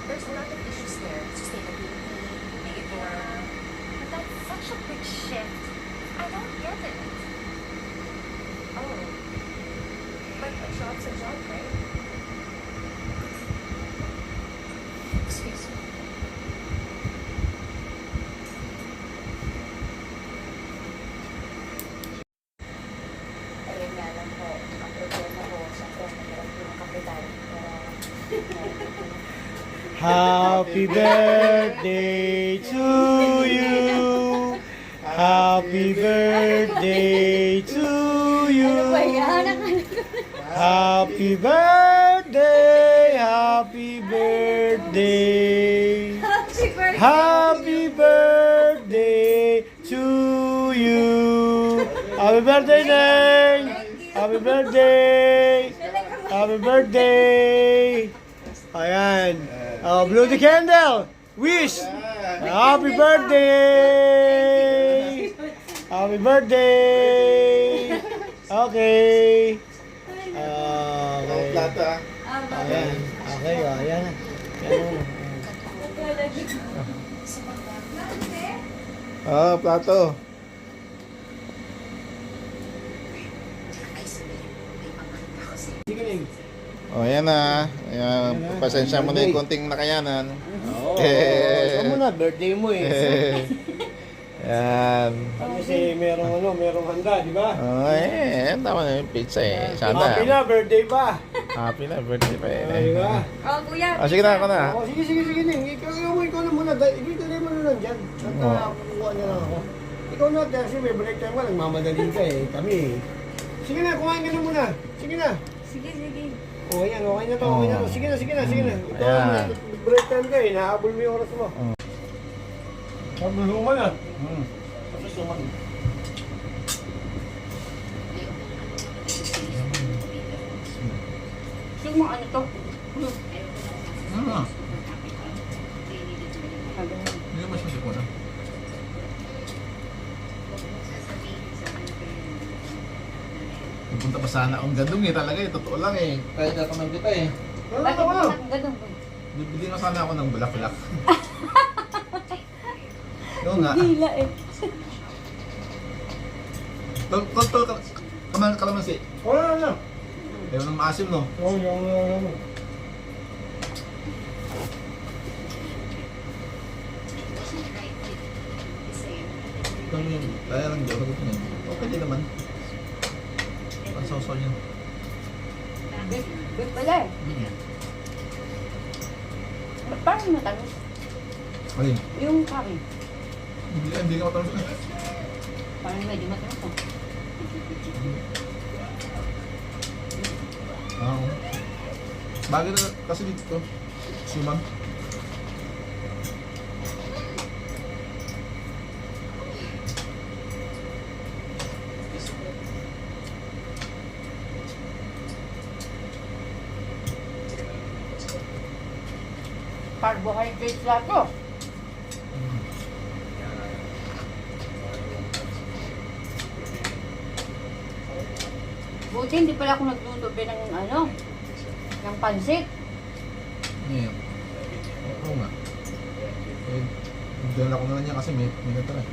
There's a lot of issues there. Sustainability, labor. But that's such a big shift. I don't get it. Oh. But a job's a job, right? Excuse me. Ayun nga lang po. Ang problema ko, siyempre, nagkaroon po ng kapital. Pero, Happy birthday to you. Happy birthday to you. Happy birthday, happy birthday. Happy birthday to you. Happy birthday, Neng. Happy birthday. Happy birthday. Ayan. Blow the candle. Wish. Happy birthday. Happy birthday. Okay. Okay. Plato ah. Ayan. Okay. Ayan. Ayan. Plato. Ayan na. Ayan, pasensya mo na yung konting nakayanan. Oo. Ikaw muna, birthday mo eh. Ayan. Kasi merong handa, di ba? Tama na yung pizza eh. Sana. Happy na, birthday pa. Happy na, birthday pa eh. Di ba? oh, kuya. Sige na, ako na. Sige, Ning. Ikaw na muna. Ibigay mo na lang dyan. At kukuha niya lang ako. Ikaw na, kasi may break time ka, nagmamadali ka eh. Kami eh. Sige na, kumain ka na muna. Sige na. Sige. O, ayan, okay na to. Sige na. Ikaw na, Ayan. break time ka eh. Nahabol mo yung oras mo. Habol mo na. Tapos suman. Sige mo, ano to? Hindi naman siya ko na. Pupunta pa sana akong gadong eh talaga eh. Totoo lang eh. Kaya nakamang kita eh. Bakit mo ganun? Bibili nga sana ako ng bulaklak. Oo nga. Gila eh. Tol, kalamansi. Wala na. Ayaw nang maasim no? Oo, yung Kung yung kaya lang daw, sagot niya. Okay din naman. Pansawsaw niya. Beef pala eh. Parang matamis. Alin? Yung curry. Hindi ka matanong siya. Parang medyo matamis ah. Oo. Bagay na kasi dito. Suman. Carbohydrates lahat to. Buti hindi pala ako nagluto ng ng pansit. Yeah. Oo nga. Eh, dala ko na lang yan kasi may natara.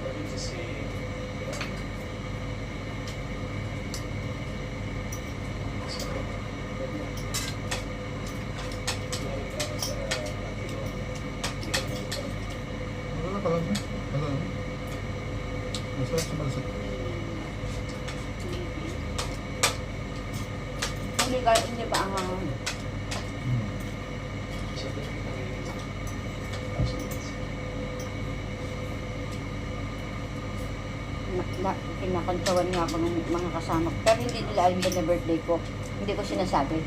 Wala pa lang. Masarap sa pansit. Hindi ba ang kinakontawan nga ako ng mga kasama ko. Pero hindi nila alam ba na birthday ko. Hindi ko sinasabi.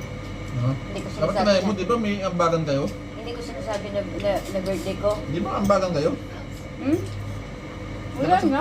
No? Hindi ko Dapat sinasabi kinahin mo, na, di ba may ambagan kayo? hindi ko sinasabi na birthday ko. Di ba ambagan kayo? Hmm? Wala nga.